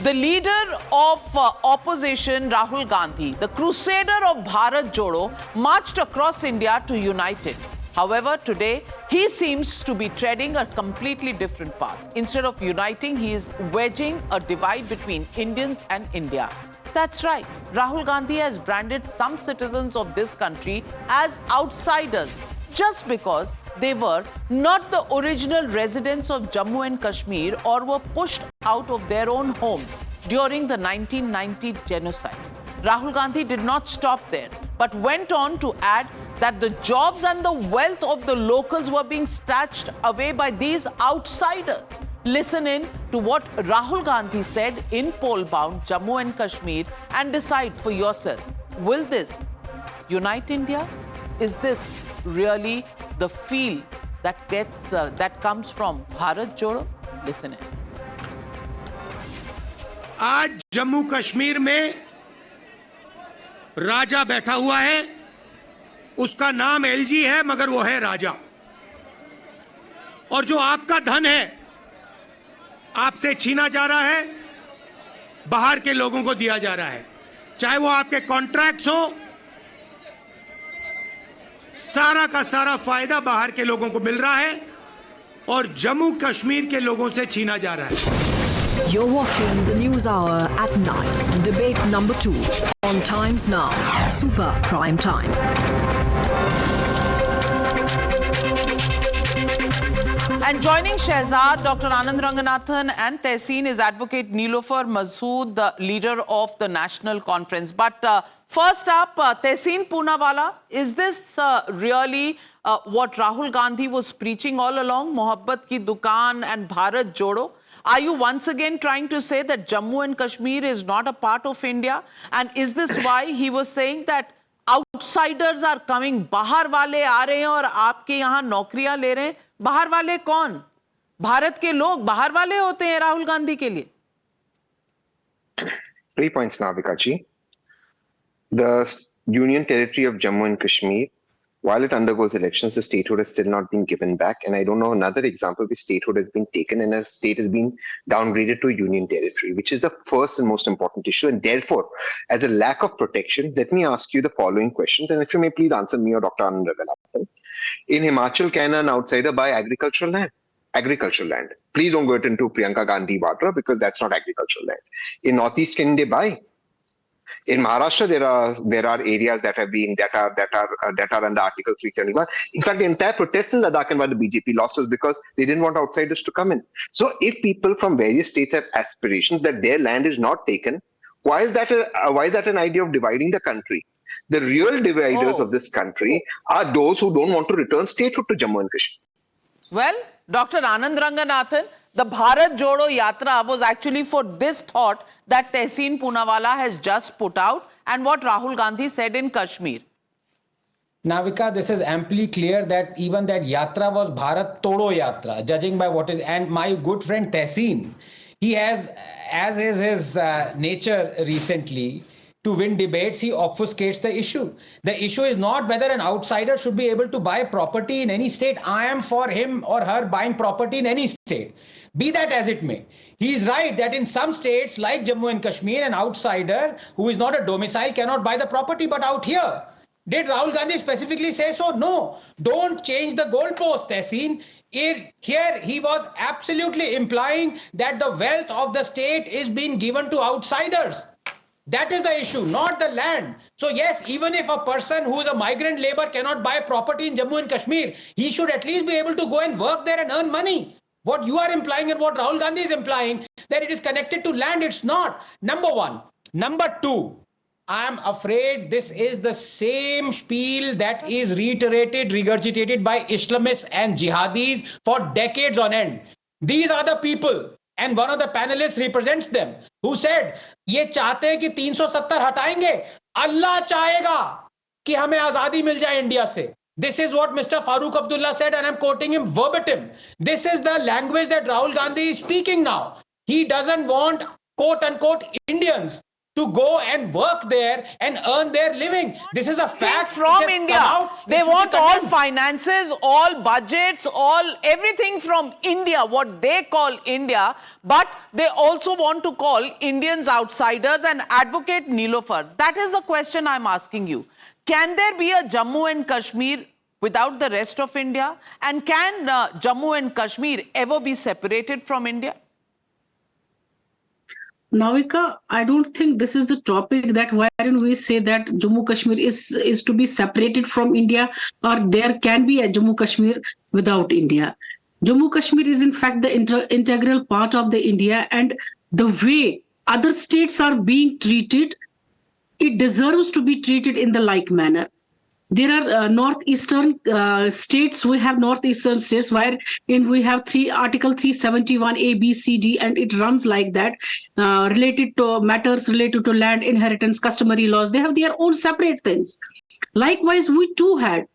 The leader of opposition, Rahul Gandhi, the crusader of Bharat Jodo, marched across India to unite it. However, today, he seems to be treading a completely different path. Instead of uniting, he is wedging a divide between Indians and India. That's right. Rahul Gandhi has branded some citizens of this country as outsiders just because they were not the original residents of Jammu and Kashmir or were pushed out of their own homes during the 1990 genocide. Rahul Gandhi did not stop there, but went on to add that the jobs and the wealth of the locals were being snatched away by these outsiders. Listen in to what Rahul Gandhi said in poll-bound Jammu and Kashmir and decide for yourself. Will this unite India? Is this really the feel that comes from Bharat Jodo? Listen in. आज जम्मू कश्मीर में राजा बैठा हुआ है, उसका नाम LG है मगर वो है राजा। और जो आपका धन है आपसे छीना जा रहा है, बाहर के लोगों को दिया जा रहा है, चाहे वो आपके कॉन्ट्रैक्ट्स हो, सारा का सारा फायदा बाहर के लोगों को मिल रहा है और जम्मू कश्मीर के लोगों से छीना जा रहा है। You're watching the News Hour at 9, debate number 2 on Times Now, Super Prime Time. And joining Shehzad, Dr. Anand Ranganathan and Tehseen is Advocate Nilofer Masood, the leader of the National Conference. But first up, Tehseen Poonawalla, is this really what Rahul Gandhi was preaching all along, Mohabbat Ki Dukaan and Bharat Jodo? Are you once again trying to say that Jammu and Kashmir is not a part of India? And is this why he was saying that outsiders are coming, बाहर वाले आ रहे हैं और आपके यहाँ नौकरियां ले रहे हैं? बाहर वाले कौन? भारत के लोग बाहर वाले होते हैं राहुल गांधी के लिए? 3 points, Navika ji. The Union Territory of Jammu and Kashmir, while it undergoes elections, the statehood has still not been given back. And I don't know another example where statehood has been taken and a state has been downgraded to a union territory, which is the first and most important issue. And therefore, as a lack of protection, let me ask you the following questions. And if you may please answer me or Dr. Anand Ranganathan. In Himachal, can an outsider buy agricultural land? Agricultural land. Please don't get into Priyanka Gandhi Vadra because that's not agricultural land. In Northeast, can they buy? In Maharashtra, there are areas that are under Article 371. In fact, the entire protest in Ladakh and why the BJP lost was because they didn't want outsiders to come in. So, if people from various states have aspirations that their land is not taken, why is that an idea of dividing the country? The real dividers of this country are those who don't want to return statehood to Jammu and Kashmir. Well, Dr. Anand Ranganathan, the Bharat Jodo Yatra was actually for this thought that Tehseen Poonawalla has just put out and what Rahul Gandhi said in Kashmir. Navika, this is amply clear that even that yatra was Bharat Todo Yatra, judging by what is, and my good friend Tehseen, he has, as is his nature recently, to win debates, he obfuscates the issue. The issue is not whether an outsider should be able to buy property in any state. I am for him or her buying property in any state. Be that as it may. He is right that in some states like Jammu and Kashmir, an outsider who is not a domicile cannot buy the property. But out here, did Rahul Gandhi specifically say so? No. Don't change the goalpost, Tehseen. Here he was absolutely implying that the wealth of the state is being given to outsiders. That is the issue, not the land. So yes, even if a person who is a migrant labor cannot buy property in Jammu and Kashmir, he should at least be able to go and work there and earn money. What you are implying and what Rahul Gandhi is implying, that it is connected to land, it's not. Number one. Number two, I am afraid this is the same spiel that is reiterated, regurgitated by Islamists and jihadis for decades on end. These are the people. And one of the panelists represents them, who said, ये चाहते हैं कि 370 हटाएंगे, अल्लाह चाहेगा कि हमें आजादी मिल जाए इंडिया से. This is what Mr. Farooq Abdullah said, and I'm quoting him verbatim. This is the language that Rahul Gandhi is speaking now. He doesn't want, quote unquote, Indians. to go and work there and earn their living. This is a fact from which has India. come out. It They should be want all condemned. finances, all budgets, all everything from India, what they call India, but they also want to call Indians outsiders and advocate Nilofer. That is the question I'm asking you. Can there be a Jammu and Kashmir without the rest of India? And can Jammu and Kashmir ever be separated from India? Navika, I don't think this is the topic that wherein we say that Jammu Kashmir is to be separated from India, or there can be a Jammu Kashmir without India. Jammu Kashmir is in fact the integral part of the India, and the way other states are being treated, it deserves to be treated in the like manner. There are northeastern states. We have northeastern states wherein we have Article 371 A, B, C, D, and it runs like that, related to matters related to land, inheritance, customary laws. They have their own separate things. Likewise, we too had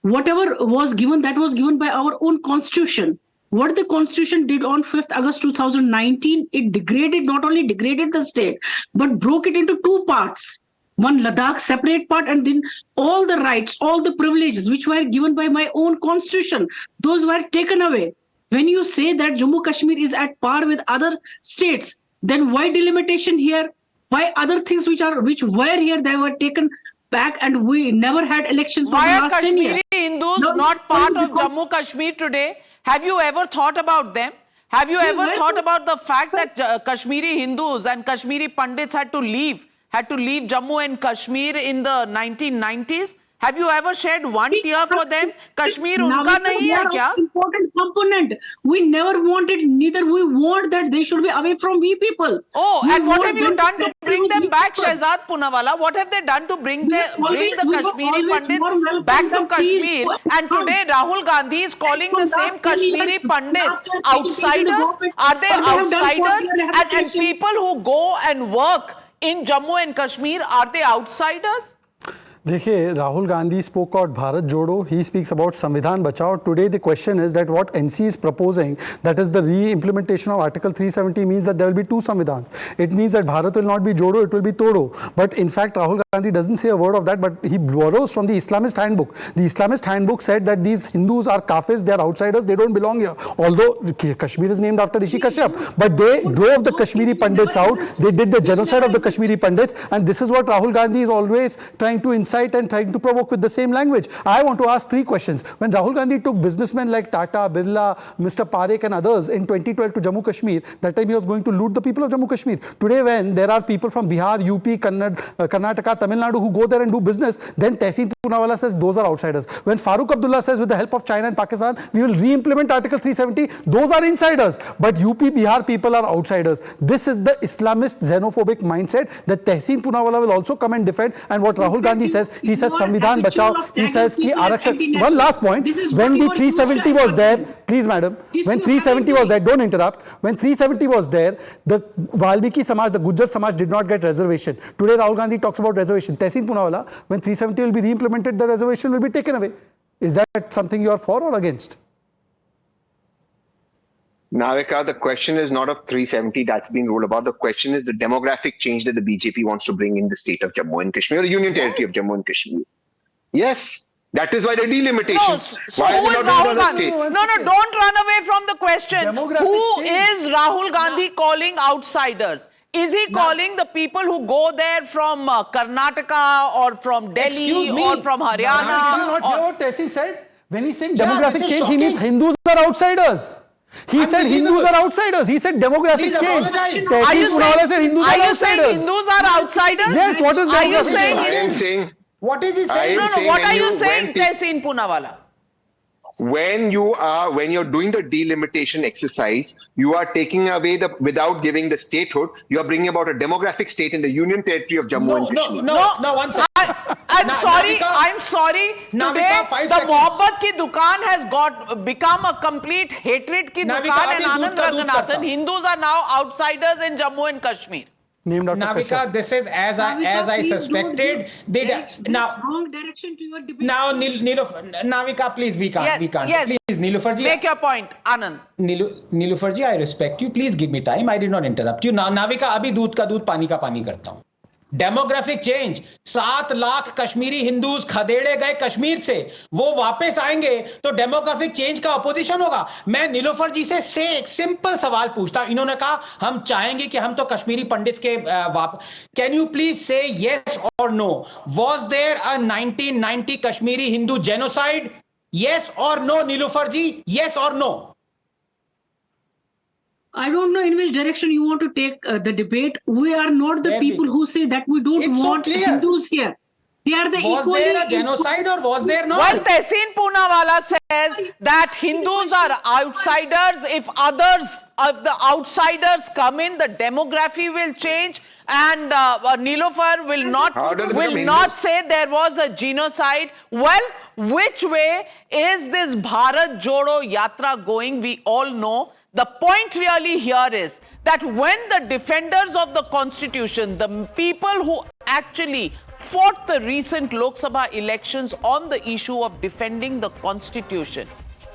whatever was given, that was given by our own constitution. What the constitution did on 5th August 2019, it not only degraded the state, but broke it into two parts. One Ladakh separate part, and then all the rights, all the privileges which were given by my own constitution, those were taken away. When you say that Jammu Kashmir is at par with other states, then why delimitation here? Why other things which were here, they were taken back, and we never had elections for Why the are last 10 years? Kashmiri Hindus No, not part of because- Jammu Kashmir today? Have you ever thought about them? Have you ever why thought not? about the fact that Kashmiri Hindus and Kashmiri Pandits had to leave Jammu and Kashmir in the 1990s? Have you ever shed one tear for them? Kashmir Now unka it's a nahi hai more kya? important component. We never wanted, neither we want that they should be away from we people. Oh, We and what want have you them done to settle bring with them we back, people. Shehzad Poonawalla? What have they done to bring the We were Kashmiri always Pandits more welcome back to than peace. Kashmir? And today Rahul Gandhi is calling the From same last 10 Kashmiri years, Pandits after BJP to the outsiders. government, Are they what they have done for outsiders? their And rehabilitation. people who go and work in Jammu and Kashmir, are they outsiders? देखिए, Rahul Gandhi spoke about Bharat Jodo. He speaks about Samvidhan Bachao. Today, the question is that what NC is proposing, that is the re-implementation of Article 370, means that there will be two Samvidhans. It means that Bharat will not be Jodo, it will be Todo. But in fact, Rahul Gandhi doesn't say a word of that, but he borrows from the Islamist handbook. The Islamist handbook said that these Hindus are kafirs, they are outsiders, they don't belong here. Although Kashmir is named after Rishi Kashyap, but they drove the Kashmiri Pandits out. They did the genocide of the Kashmiri Pandits, and this is what Rahul Gandhi is always trying to incite and trying to provoke with the same language. I want to ask three questions. When Rahul Gandhi took businessmen like Tata, Birla, Mr. Parekh and others in 2012 to Jammu Kashmir, that time he was going to loot the people of Jammu Kashmir. Today when there are people from Bihar, UP, Karnataka, Tamil Nadu who go there and do business, then Tehseen Poonawalla says those are outsiders. When Farooq Abdullah says with the help of China and Pakistan, we will re-implement Article 370, those are insiders. But UP, Bihar people are outsiders. This is the Islamist xenophobic mindset that Tehseen Poonawalla will also come and defend. And what Rahul Gandhi says, he says Samvidhan Bachao, he says ki Arakshan. One last point, when the 370 was there, please madam, when 370 was there, don't interrupt, when 370 was there, the Valmiki Samaj, the Gujjar Samaj did not get reservation. Today Rahul Gandhi talks about reservation. Tehseen Poonawalla, when 370 will be re-implemented, the reservation will be taken away. Is that something you are for or against? Navika, the question is not of 370 that's been ruled about. The question is the demographic change that the BJP wants to bring in the state of Jammu and Kashmir, the Union Territory of Jammu and Kashmir. Yes, that is why the delimitation. No, so Why who is is it not Rahul in other Gandhi? states? No, don't run away from the question. Demographic Who change. is Rahul Gandhi calling outsiders? Is he calling the people who go there from Karnataka or from Delhi Excuse me. or from Did you Haryana? not hear or- what Tehseen said? When he's saying Yeah, demographic this is change, he means shocking. Hindus are outsiders. He said Hindus Unbelievable. are outsiders. He said demographic Please change. apologize. Are Tehseen you Poonawalla said Hindus saying, are are you saying outsiders. Hindus are outsiders? Yes, what is Are you demographic saying? change? I am saying, What is he I saying? am No, saying what when are you you- saying, when pe- Tehseen Poonawalla? when you're doing the delimitation exercise, you are taking away without giving the statehood, you are bringing about a demographic state in the Union Territory of Jammu and Kashmir. No, one second. I'm sorry. Navika- I'm sorry. Navika, Today, 5 the seconds. Mohabbat ki dukaan has become a complete hatred ki Navika, dukaan, and abhi Anand doodh ka doodh Ranganathan. karta. Hindus are now outsiders in Jammu and Kashmir. Named after Navika, Kashyap. this is as I suspected. Now wrong direction to your debate. now Navika, please we can't. Yes. Please, Nilofarji. Make your point, Anand. Nilofarji, I respect you. Please give me time. I did not interrupt you. Now, Navika, अभी दूध का दूध पानी का पानी करता हूँ. Demographic change, 7 lakh Kashmiri Hindus खदेड़े गए कश्मीर से, वो वापस आएंगे तो डेमोग्राफिक चेंज का अपोजिशन होगा। मैं नीलोफर जी से एक सिंपल सवाल पूछता, इन्होंने कहा हम चाहेंगे कि हम तो कश्मीरी पंडित के can you please say yes और no, was there a 1990 Kashmiri Hindu genocide? Yes और नो नीलोफर जी, यस और no? I don't know in which direction you want to take the debate. We are not the Maybe. people who say that we don't It's so want clear. Hindus here. They are the Was equally. there a genocide or was there not? Well, Tehseen Poonawala says that Hindus are outsiders. If the outsiders come in, the demography will change, and Nilofer will How did it become not say there was a genocide. Well, which way is this Bharat Jodo Yatra going? We all know. The point really here is that when the defenders of the constitution, the people who actually fought the recent Lok Sabha elections on the issue of defending the constitution,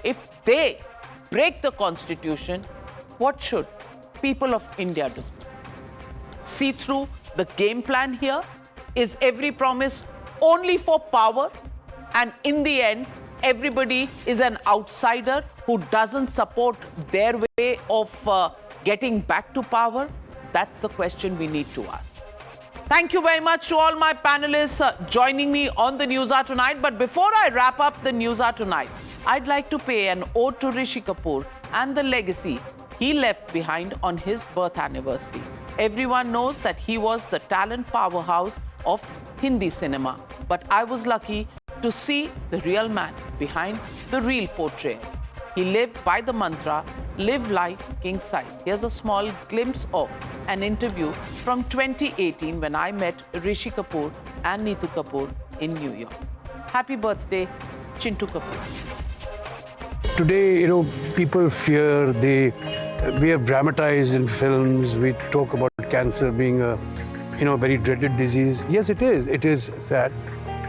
if they break the constitution, what should people of India do? See through the game plan here? Is every promise only for power? And in the end, everybody is an outsider who doesn't support their way of getting back to power? That's the question we need to ask. Thank you very much to all my panelists joining me on the News Hour tonight. But before I wrap up the News Hour tonight, I'd like to pay an ode to Rishi Kapoor and the legacy he left behind on his birth anniversary. Everyone knows that he was the talent powerhouse of Hindi cinema. But I was lucky to see the real man behind the real portrayal. He lived by the mantra, live life king size. Here's a small glimpse of an interview from 2018 when I met Rishi Kapoor and Neetu Kapoor in New York. Happy birthday, Chintu Kapoor. Today, people fear, we have dramatized in films, we talk about cancer being a, very dreaded disease. Yes, it is sad.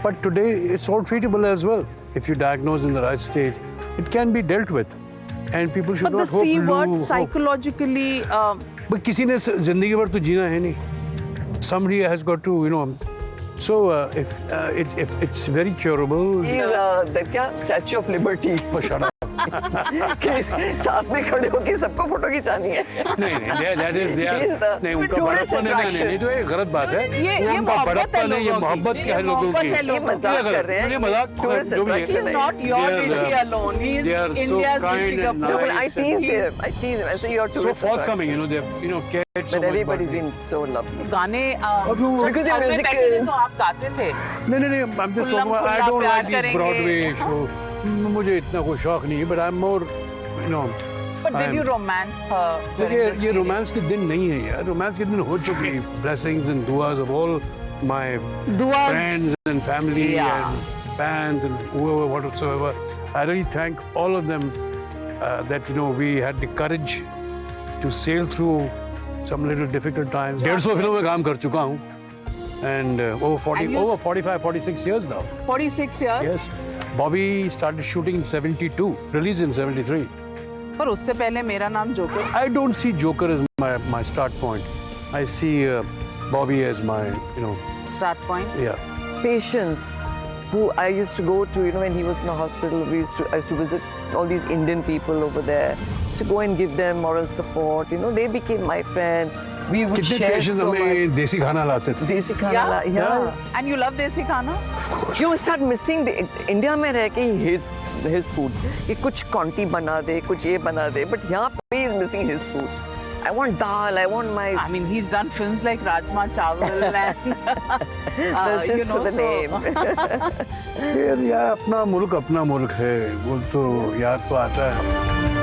But today, it's all treatable as well. If you diagnose in the right stage, it can be dealt with. And people should But not the C word hope. psychologically... But किसी ने जिंदगी भर तो जीना है नहीं. Somebody has got to, So if it's very curable. He's the Statue of Liberty. Oh, shut up. साथ में खड़े होके सबको फोटो खिंचानी है. नहीं, that is नहीं उनका tourist बड़प्पन attraction. नहीं तो ये गलत बात है. ये उनका मोहब्बत है बड़प्पन है, ये लोगों की. मोहब्बत है लोगों की. ये मजाक कर रहे हैं. ये मजाक Tourist जो भी है. attraction He's not your They are, Rishi alone. He is they are so India's kind Rishi and Kapoor. No, but I nice. tease him. I say you're tourist. So forthcoming, they've cared so But much. everybody's about me. been so lovely. गाने Because your music is. तो आप गाते थे. नहीं, I'm just talking about, I don't like these Broadway show. मुझे इतना कोई शौक नहीं है, but I'm more, But did you romance her? ये रोमांस के दिन नहीं है यार. रोमांस के दिन हो चुके हैं. Blessings and duas of all my friends and family and fans and whoever, whatsoever. I really thank all of them that we had the courage to sail through some little difficult times. 150 फिल्मों में काम कर चुका हूँ. And over 45, 46 years now. 46 years? Yes. Bobby started shooting in 72, released in 73. पर उससे पहले मेरा नाम joker. I don't see Joker as my start point. I see Bobby as my, Start point. yeah. Patience, who I used to go to, when he was in the hospital, I used to visit all these Indian people over there, to go and give them moral support. They became my friends. We would कितने share patience so much. हमें देसी खाना लाते थे. Desi khana, yeah. And you love desi khana? You start missing the India में रह के his food. कि कुछ कॉन्टी बना दे, कुछ ये बना दे, but यहाँ पे he is missing his food. I want dal, I want my. I mean, he's done films like Rajma Chawal and. That's just for the name. फिर यार अपना मुल्क है. वो तो याद तो आता है.